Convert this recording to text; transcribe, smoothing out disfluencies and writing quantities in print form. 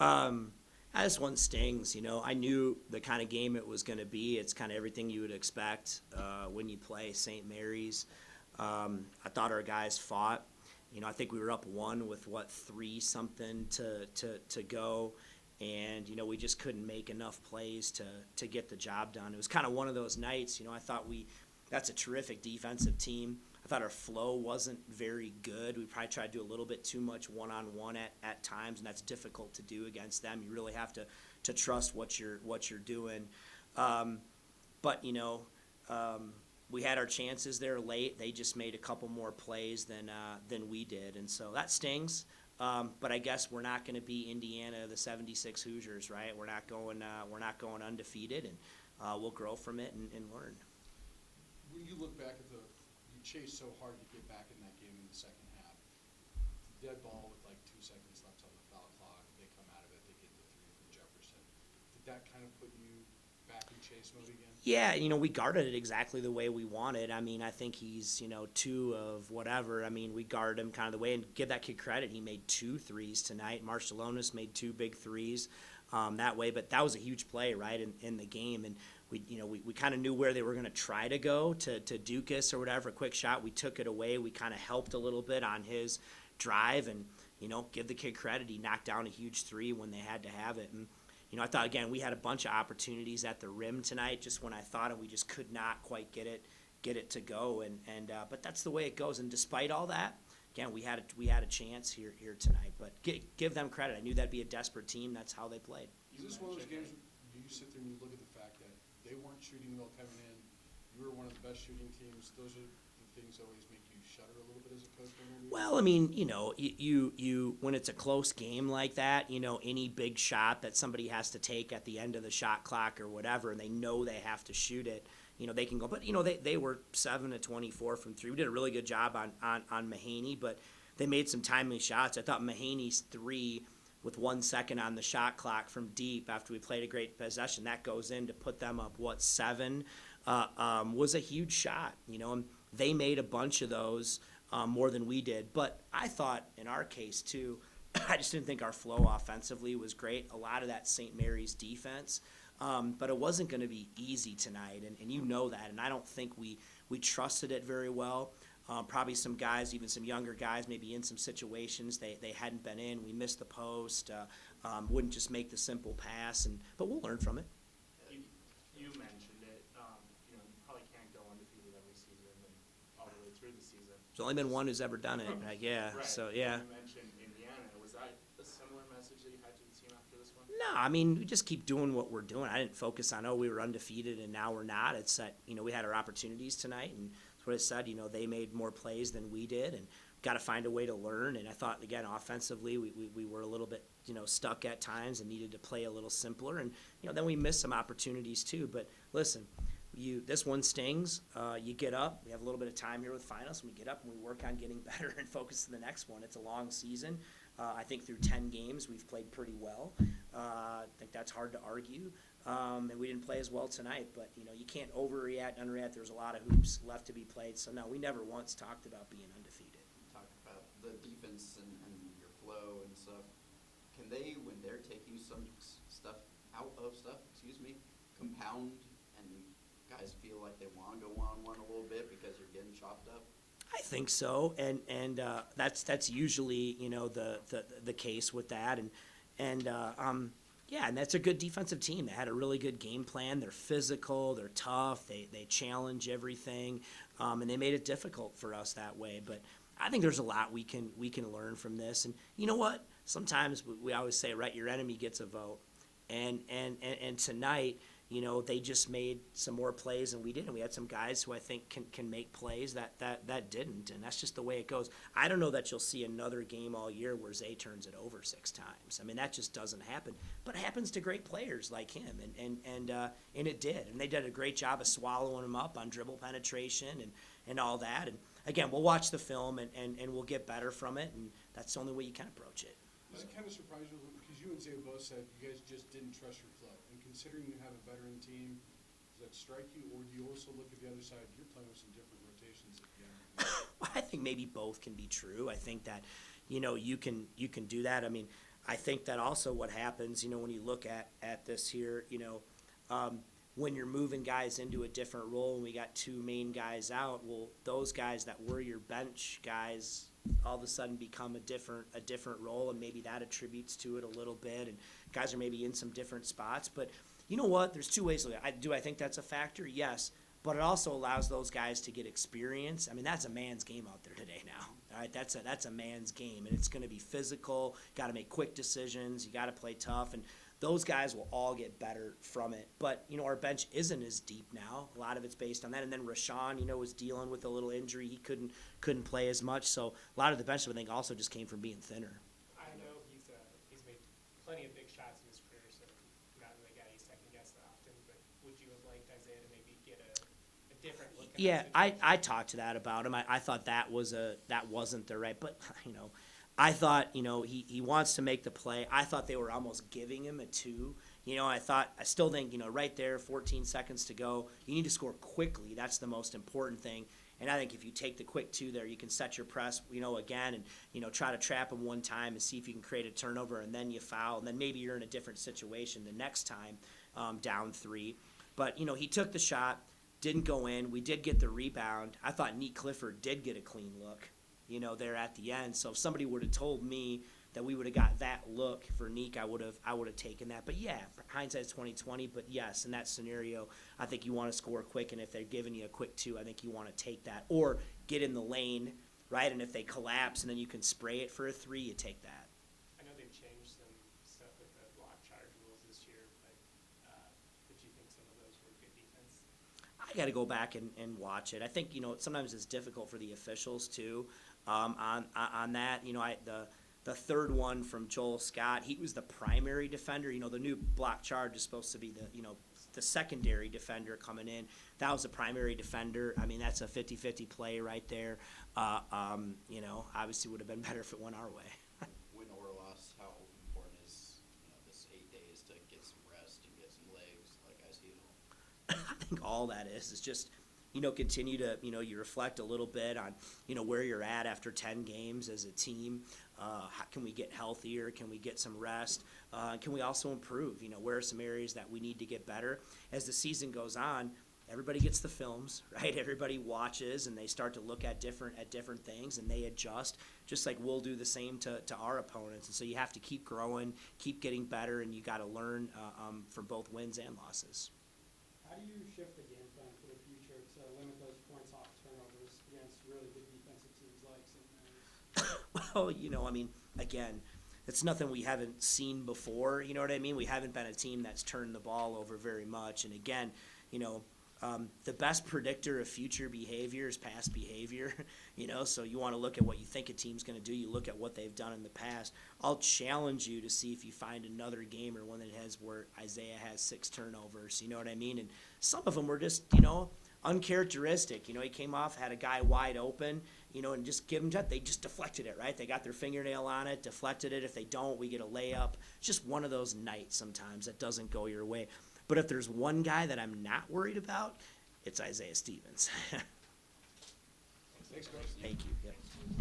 This one stings. I knew the kind of game it was going to be. It's kind of everything you would expect when you play St. Mary's. I thought our guys fought. I think we were up one with, 3-something to go. And, we just couldn't make enough plays to get the job done. It was kind of one of those nights, I thought that's a terrific defensive team. I thought our flow wasn't very good. We probably tried to do a little bit too much one-on-one at times, and that's difficult to do against them. You really have to trust what you're doing. But we had our chances there late. They just made a couple more plays than we did, and so that stings. But I guess we're not going to be Indiana, the '76 Hoosiers, right? We're not going undefeated, and we'll grow from it and learn. When you look back at you chased so hard to get back in that game in the second half. Dead ball with 2 seconds left on the foul clock. They come out of it. They get the three from Jefferson. Did that kind of put you back in chase mode again? Yeah, we guarded it exactly the way we wanted. I think he's, 2 of whatever. We guarded him kind of the way, and give that kid credit. He made 2 threes tonight. Marcialonis made 2 big threes that way, but that was a huge play, right, in the game. And we kind of knew where they were going to try to go to Dukas or whatever, a quick shot. We took it away. We kind of helped a little bit on his drive, and, give the kid credit. He knocked down a huge 3 when they had to have it. And, I thought, again, we had a bunch of opportunities at the rim tonight just when I thought it. We just could not quite get it to go. But that's the way it goes. And despite all that, again, we had a chance here tonight. But give them credit. I knew that'd be a desperate team. That's how they played. Is this one of those games where you sit there and you look at the fact that they weren't shooting well coming in? You were one of the best shooting teams. Those are the things that always make you shudder a little bit as a coach. Well, you when it's a close game like that, any big shot that somebody has to take at the end of the shot clock or whatever, and they know they have to shoot it, they can go. But they were 7 of 24 from 3. We did a really good job on Mahaney, but they made some timely shots. I thought Mahaney's 3 with 1 second on the shot clock from deep after we played a great possession, that goes in to put them up, 7, was a huge shot, and they made a bunch of those more than we did. But I thought in our case, too, I just didn't think our flow offensively was great. A lot of that St. Mary's defense, but it wasn't going to be easy tonight, and you know that, and I don't think we trusted it very well. Probably some guys, even some younger guys, maybe in some situations they hadn't been in. We missed the post, wouldn't just make the simple pass, but we'll learn from it. You mentioned it. You probably can't go undefeated every season and all the way through the season. There's only been one who's ever done it. Yeah. Right. So yeah. You mentioned Indiana. Was that a similar message that you had to the team after this one? No, we just keep doing what we're doing. I didn't focus on we were undefeated and now we're not. It's that we had our opportunities tonight, and that's what I said. They made more plays than we did, and got to find a way to learn. And I thought, again, offensively, we were a little bit stuck at times and needed to play a little simpler. And then we missed some opportunities too. But listen, this one stings. You get up. We have a little bit of time here with finals, and we get up and we work on getting better and focus to the next one. It's a long season. I think through 10 games we've played pretty well. I think that's hard to argue. And we didn't play as well tonight, but you can't overreact, underreact. There's a lot of hoops left to be played. So no, we never once talked about being undefeated. Talk about the defense and your flow and stuff. Can they, when they're taking some stuff out of stuff, compound and guys feel like they want to go one-on-one a little bit because you're getting chopped up? I think so, and that's usually the case with that, and that's a good defensive team. They had a really good game plan. They're physical, they're tough, they challenge everything, and they made it difficult for us that way. But I think there's a lot we can learn from this. And you know what? Sometimes we always say, right, your enemy gets a vote, and tonight, they just made some more plays than we did, and we had some guys who I think can make plays that didn't, and that's just the way it goes. I don't know that you'll see another game all year where Zay turns it over 6 times. That just doesn't happen, but it happens to great players like him, and it did, and they did a great job of swallowing him up on dribble penetration and all that. And again, we'll watch the film and we'll get better from it, and that's the only way you can approach it. Does it kind of surprise you, because you and Zay both said you guys just didn't trust your flow, and considering you have a veteran team, does that strike you, or do you also look at the other side, you're playing with some different rotations at the end? I think maybe both can be true. I think that, you can do that. I think that also what happens, when you look at this here, when you're moving guys into a different role and we got two main guys out, well, those guys that were your bench guys all of a sudden become a different role, and maybe that attributes to it a little bit, and guys are maybe in some different spots. But you know what? There's two ways to look at it. Do I think that's a factor? Yes. But it also allows those guys to get experience. I mean, that's a man's game out there today now. All right, that's a man's game, and it's going to be physical. Got to make quick decisions. You got to play tough, and those guys will all get better from it. But our bench isn't as deep now. A lot of it's based on that. And then Rashawn, was dealing with a little injury. He couldn't play as much. So a lot of the bench, I think, also just came from being thinner. I know he's made plenty of big shots in his career, so not really a guy you second guess that often. But would you have liked Isaiah to maybe get a different look? Yeah, I talked to that about him. I thought that wasn't the right, but I thought he wants to make the play. I thought they were almost giving him a 2. I still think right there, 14 seconds to go. You need to score quickly. That's the most important thing. And I think if you take the quick 2 there, you can set your press, again, and try to trap him one time and see if you can create a turnover, and then you foul, and then maybe you're in a different situation the next time, down 3. But he took the shot. Didn't go in. We did get the rebound. I thought Nate Clifford did get a clean look, there at the end. So if somebody would have told me that we would have got that look for Nate, I would have taken that. But yeah, hindsight's 20/20. But yes, in that scenario, I think you want to score quick, and if they're giving you a quick 2, I think you want to take that or get in the lane, right? And if they collapse and then you can spray it for a 3, you take that. I know they've changed some stuff with the block charge rules this year, but did you think some of those were good defense? I got to go back and watch it. I think sometimes it's difficult for the officials too. On that, the third one from Joel Scott, he was the primary defender. The new block charge is supposed to be the secondary defender coming in. That was the primary defender. I mean, that's a 50-50 play right there. Obviously would have been better if it went our way. Win or loss, how important is this 8 days to get some rest and get some legs, like I see it all? I think all that is just continue to you reflect a little bit on where you're at after 10 games as a team. How can we get healthier? Can we get some rest? Can we also improve? Where are some areas that we need to get better? As the season goes on, everybody gets the films, right? Everybody watches and they start to look at different things, and they adjust, just like we'll do the same to our opponents. And so you have to keep growing, keep getting better, and you got to learn from both wins and losses. How do you shift the game plan for the future to limit those points off turnovers against really good defensive teams like St. Mary's? Well, again, it's nothing we haven't seen before. You know what I mean? We haven't been a team that's turned the ball over very much. And again, the best predictor of future behavior is past behavior. So you want to look at what you think a team's going to do. You look at what they've done in the past. I'll challenge you to see if you find another game or one that has where Isaiah has 6 turnovers. You know what I mean? And some of them were just, uncharacteristic. He came off, had a guy wide open, and just give him they just deflected it, right? They got their fingernail on it, deflected it. If they don't, we get a layup. It's just one of those nights sometimes that doesn't go your way. But if there's one guy that I'm not worried about, it's Isaiah Stevens. Thanks, Coach. Thank you. Yep.